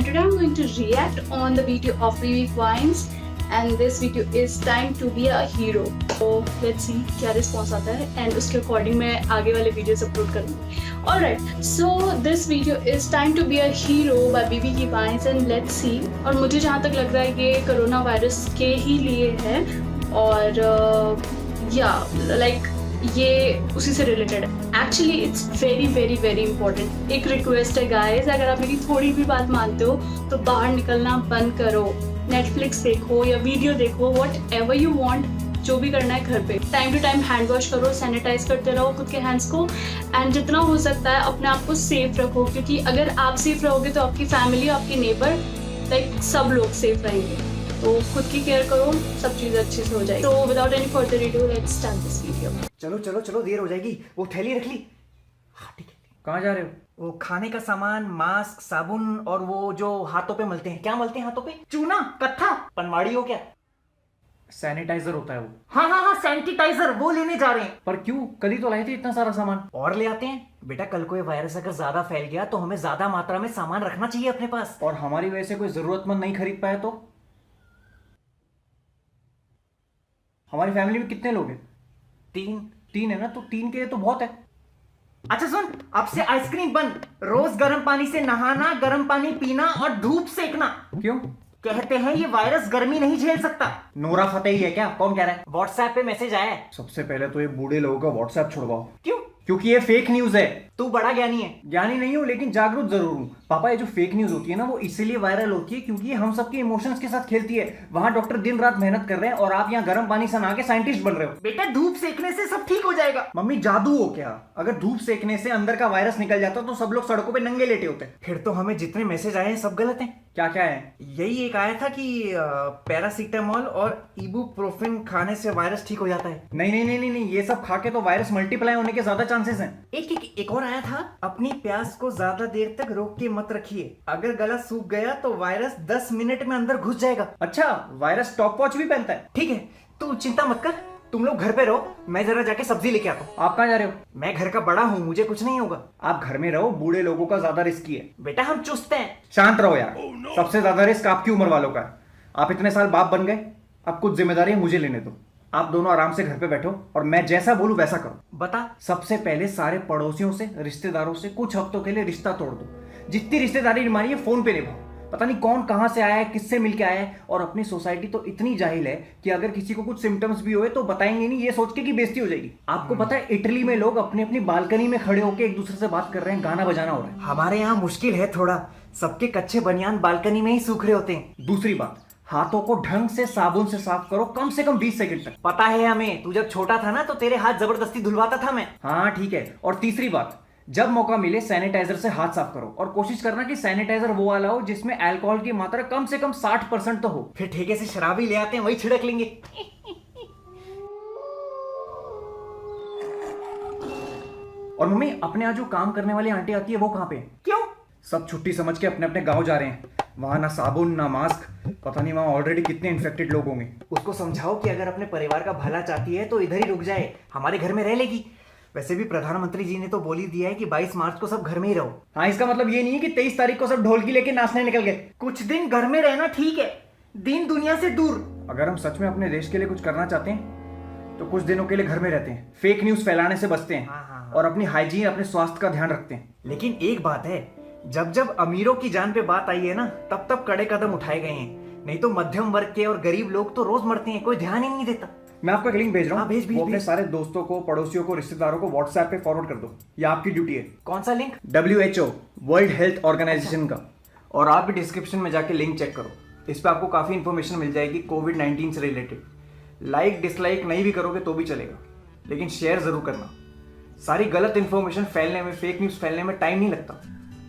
and today I'm going to react on the video of BB Coins and this video is time to be a hero. So let's see क्या response आता है and उसके according मैं आगे वाले videos upload करूँगी. Alright, so this video is time to be a hero by BB Coins and let's see. और मुझे जहाँ तक लग रहा है ये कोरोना वायरस के ही लिए है और ये उसी से रिलेटेड है. Actually it's very very very important. एक रिक्वेस्ट है गाइस, अगर आप मेरी थोड़ी भी बात मानते हो तो बाहर निकलना बंद करो. नेटफ्लिक्स देखो या वीडियो देखो, वट एवर यू वॉन्ट, जो भी करना है घर पे. Time to time hand wash करो, सैनिटाइज करते रहो खुद के हैंड्स को एंड जितना हो सकता है अपने आप को सेफ रखो, क्योंकि अगर आप सेफ रहोगे तो आपकी फैमिली, आपके नेबर, लाइक सब लोग सेफ रहेंगे. तो खुद की केयर करो, सब चीज़ अच्छे से हो जाएगी. तो without any further Rideau let's start this video. चलो चलो चलो, देर हो जाएगी. वो थैली रख ली. हाँ ठीक है. कहाँ जा रहे हो? वो खाने का सामान, मास्क, साबुन और वो जो हाथों पे मलते हैं. क्या मलते हैं हाथों पे? चूना, कत्था, पनवाड़ी हो क्या? सैनिटाइजर होता है वो. हाँ हाँ हाँ, सैनिटाइजर वो लेने जा रहे हैं. पर क्यों? कल ही तो लाए थे इतना सारा सामान. और ले आते हैं. बेटा कल को ये वायरस अगर ज्यादा फैल गया तो हमें ज्यादा मात्रा में सामान रखना चाहिए अपने पास. और हमारी वजह से कोई जरूरतमंद नहीं खरीद पाया तो? हमारी फैमिली में कितने लोग हैं? तीन है ना, तो 3 के लिए तो बहुत है. अच्छा सुन, अब से आइसक्रीम बंद. रोज गर्म पानी से नहाना, गर्म पानी पीना और धूप सेकना. क्यों? कहते हैं ये वायरस गर्मी नहीं झेल सकता. नोरा फतेही है क्या? कौन कह रहा है? व्हाट्सएप पे मैसेज आया है. सबसे पहले तो ये बूढ़े लोगों का व्हाट्सएप छुड़वाओ. क्यों? क्योंकि ये फेक न्यूज है. तू बड़ा ज्ञानी है. ज्ञानी नहीं हूं लेकिन जागरूक जरूर हूं. पापा, ये जो फेक न्यूज होती है ना, वो इसीलिए वायरल होती है क्योंकि ये हम सबके इमोशंस के साथ खेलती है. वहां डॉक्टर दिन रात मेहनत कर रहे हैं और आप यहाँ गर्म पानी से नहा के साइंटिस्ट बन रहे हो. बेटा धूप सेकने से सब ठीक हो जाएगा. मम्मी जादू हो क्या? अगर धूप सेकने से अंदर का वायरस निकल जाता तो सब लोग सड़कों पे नंगे लेटे होते. फिर तो हमें जितने मैसेज आए हैं सब गलत हैं. क्या क्या है? यही एक आया था कि पैरासीटामोल और इबुप्रोफेन खाने से वायरस ठीक हो जाता है. नहीं, ये सब खा के तो वायरस मल्टीप्लाई होने के ज्यादा चांसेस हैं. एक और आया था, अपनी प्यास को ज्यादा देर तक रोक के मत रखिए. अगर गला सूख गया तो वायरस 10 मिनट में अंदर घुस जाएगा. अच्छा, वायरस स्टॉप वॉच भी पहनता है. ठीक है, तू चिंता मत कर. तुम लोग घर पे रहो, मैं जरा जाके सब्जी लेके आता हूँ. आप कहाँ जा रहे हो? मैं घर का बड़ा हूँ, मुझे कुछ नहीं होगा. आप घर में रहो, बूढ़े लोगों का ज्यादा रिस्की है. बेटा हम चुस्त हैं. शांत रहो यार. सबसे ज्यादा रिस्क आपकी उम्र वालों का है. आप इतने साल बाप बन गए, अब कुछ जिम्मेदारी मुझे लेने दो. आप दोनों आराम से घर पे बैठो और मैं जैसा बोलूं वैसा करो. बता. सबसे पहले सारे पड़ोसियों से, रिश्तेदारों से कुछ हफ्तों के लिए रिश्ता तोड़ दो. जितनी रिश्तेदारी निभानी है फोन पे निभाओ. पता नहीं कौन कहां से आया है, किससे मिलके आया है. और अपनी सोसाइटी तो इतनी जाहिल है कि अगर किसी को कुछ सिम्टम्स भी हुए तो बताएंगे नहीं, ये सोच के कि बेइज्जती हो जाएगी. आपको पता है इटली में लोग अपनी अपनी बालकनी में खड़े होकर एक दूसरे से बात कर रहे हैं, गाना बजाना हो रहा है. हमारे यहाँ मुश्किल है थोड़ा. सबके कच्चे बनियान बालकनी में ही सूख रहे होते हैं. दूसरी बात, हाथों को ढंग से साबुन से साफ करो, कम से कम 20 सेकंड तक. पता है हमें, तू जब छोटा था ना तो तेरे हाथ जबरदस्ती धुलवाता था मैं. हाँ ठीक है. और तीसरी बात, जब मौका मिले सैनिटाइजर से हाथ साफ करो और कोशिश करना कि सैनिटाइजर वो वाला हो जिसमें अल्कोहल की मात्रा कम से कम 60% तो हो. फिर ठेके से शराब ही ले आते हैं, वही छिड़क लेंगे. और मम्मी, अपने यहाँ जो काम करने वाली आंटी आती है वो कहाँ पे है? क्यों? सब छुट्टी समझ के अपने अपने गांव जा रहे हैं. वहां ना साबुन ना मास्क. पता नहीं वहां ऑलरेडी कितने इन्फेक्टेड लोग होंगे. उसको समझाओ कि अगर अपने परिवार का भला चाहती है तो इधर ही रुक जाए, हमारे घर में रह लेगी. वैसे भी प्रधानमंत्री जी ने तो बोल ही दिया है कि 22 मार्च को सब घर में ही रहो. हाँ, इसका मतलब ये नहीं है कि 23 तारीख को सब ढोलकी लेके नाचने निकल गए. कुछ दिन घर में रहना ठीक है, दिन दुनिया से दूर. अगर हम सच में अपने देश के लिए कुछ करना चाहते हैं तो कुछ दिनों के लिए घर में रहते हैं, फेक न्यूज फैलाने से बचते हैं. हाँ. और अपनी हाइजीन, अपने स्वास्थ्य का ध्यान रखते हैं. लेकिन एक बात है, जब जब अमीरों की जान पे बात आई है ना, तब तब कड़े कदम उठाए गए हैं. नहीं तो मध्यम वर्ग के और गरीब लोग तो रोज मरते हैं, कोई ध्यान ही नहीं देता. मैं आपको एक लिंक भेज रहा हूँ. भेज वो अपने सारे दोस्तों को, पड़ोसियों को, रिश्तेदारों को व्हाट्सएप पे फॉरवर्ड कर दो. ये आपकी ड्यूटी है. कौन सा link? WHO, World Health Organization का. और आप भी डिस्क्रिप्शन में जाके लिंक चेक करो. इस पर आपको काफी इंफॉर्मेशन मिल जाएगी कोविड-19 से रिलेटेड. लाइक डिसलाइक नहीं भी करोगे तो भी चलेगा, लेकिन शेयर जरूर करना. सारी गलत इंफॉर्मेशन फैलने में, फेक न्यूज फैलने में टाइम नहीं लगता,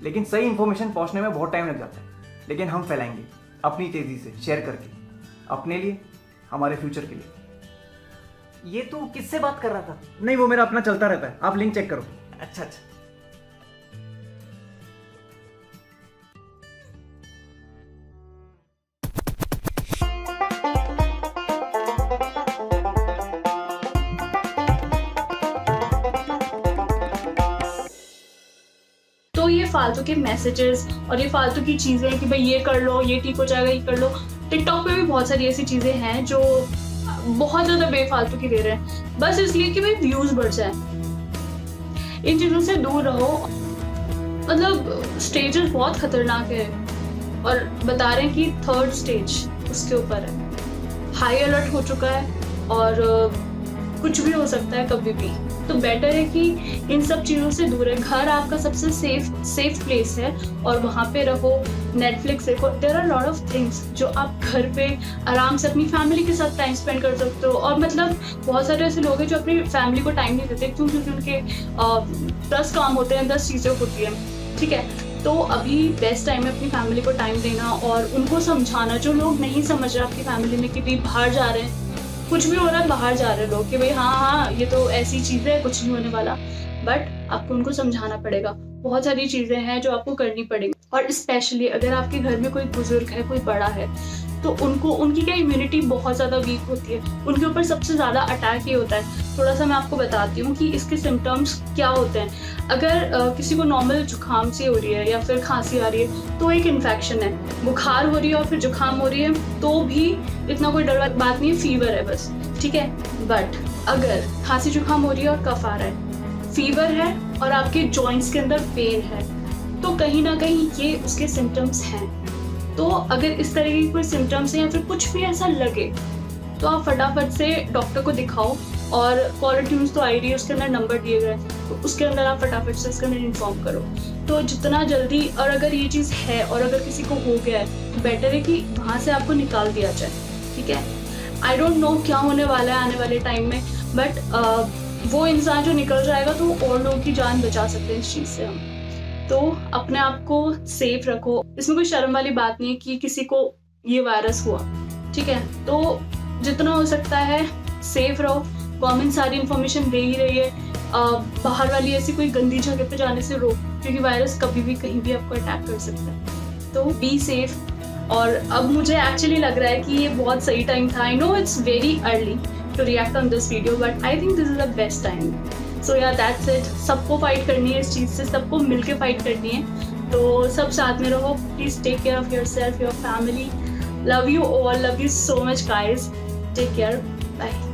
लेकिन सही इंफॉर्मेशन पहुंचने में बहुत टाइम लग जाता है. लेकिन हम फैलाएंगे अपनी तेजी से, शेयर करके, अपने लिए, हमारे फ्यूचर के लिए. ये तू किससे बात कर रहा था? नहीं, वो मेरा अपना चलता रहता है. आप लिंक चेक करो. अच्छा. फालतू के मैसेजेस और ये फालतू की चीज़ें कि भाई ये कर लो, ये ठीक हो जाएगा, ये कर लो। टिकटॉक पे भी बहुत सारी ऐसी चीज़ें हैं जो बहुत ज़्यादा बेफालतू की दे रहे हैं, बस इसलिए कि भाई व्यूज़ बढ़ जाए। इन चीज़ों से दूर रहो। मतलब स्टेजेस बहुत खतरनाक है और बता रहे हैं कि 3rd स्टेज उसके ऊपर है, हाई अलर्ट हो चुका है और कुछ भी हो सकता है कभी भी। तो बेटर है कि इन सब चीज़ों से दूर है। घर आपका सबसे सेफ प्लेस है और वहाँ पे रहो, नेटफ्लिक्स देखो। There are lot of things जो आप घर पे आराम से अपनी फैमिली के साथ टाइम स्पेंड कर सकते हो। और मतलब बहुत सारे ऐसे लोग हैं जो अपनी फैमिली को टाइम नहीं देते, क्यों? क्योंकि उनके 10 काम होते हैं, 10 चीज़ें होती हैं, ठीक है। तो अभी बेस्ट टाइम है अपनी फैमिली को टाइम देना और उनको समझाना। जो लोग नहीं समझ रहे आपकी फैमिली में कि भाई बाहर जा रहे हैं, कुछ भी हो रहा है, बाहर जा रहे लोग कि भाई हाँ ये तो ऐसी चीज़ है, कुछ नहीं होने वाला, बट आपको उनको समझाना पड़ेगा। बहुत सारी चीज़ें हैं जो आपको करनी पड़ेगी। और स्पेशली अगर आपके घर में कोई बुजुर्ग है, कोई बड़ा है, तो उनकी क्या इम्यूनिटी बहुत ज़्यादा वीक होती है, उनके ऊपर सबसे ज़्यादा अटैक ये होता है। थोड़ा सा मैं आपको बताती हूँ कि इसके सिम्टम्स क्या होते हैं। अगर किसी को नॉर्मल जुकाम सी हो रही है या फिर खांसी आ रही है तो एक इन्फेक्शन है, बुखार हो रही है और फिर जुकाम हो रही है तो भी इतना कोई डर बात नहीं है, फीवर है बस, ठीक है। बट अगर खांसी जुकाम हो रही है और कफ आ रहा है, फीवर है और आपके जॉइंट्स के अंदर पेन है, तो कहीं ना कहीं ये उसके सिम्टम्स हैं। तो अगर इस तरह की कोई सिम्टम्स है या फिर कुछ भी ऐसा लगे तो आप फटाफट से डॉक्टर को दिखाओ। और कॉलर ट्यून्स तो आई रही है, उसके अंदर नंबर दिए गए, तो उसके अंदर आप फटाफट से उसके अंदर इन्फॉर्म करो। तो जितना जल्दी, और अगर ये चीज़ है और अगर किसी को हो गया है, बेटर है कि वहाँ से आपको निकाल दिया जाए, ठीक है। आई डोंट नो क्या होने वाला है आने वाले टाइम में, बट वो इंसान जो निकल जाएगा तो और लोगों की जान बचा सकते हैं इस चीज़ से हम। तो अपने आप को सेफ रखो। इसमें कोई शर्म वाली बात नहीं है कि किसी को ये वायरस हुआ, ठीक है। तो जितना हो सकता है सेफ रहो। गवर्नमेंट सारी इन्फॉर्मेशन दे ही रही है। बाहर वाली ऐसी कोई गंदी जगह पे जाने से रोक, क्योंकि वायरस कभी भी कहीं भी आपको अटैक कर सकता है। तो बी सेफ। और अब मुझे एक्चुअली लग रहा है कि ये बहुत सही टाइम था। I know it's very early to react on this video, but I think this is the best time. So yeah that's it. सबको फाइट करनी है इस चीज़ से, सबको मिलके फाइट करनी है। तो सब साथ में रहो। Please take care of your self, your family. Love you all, love you so much guys. Take care, bye.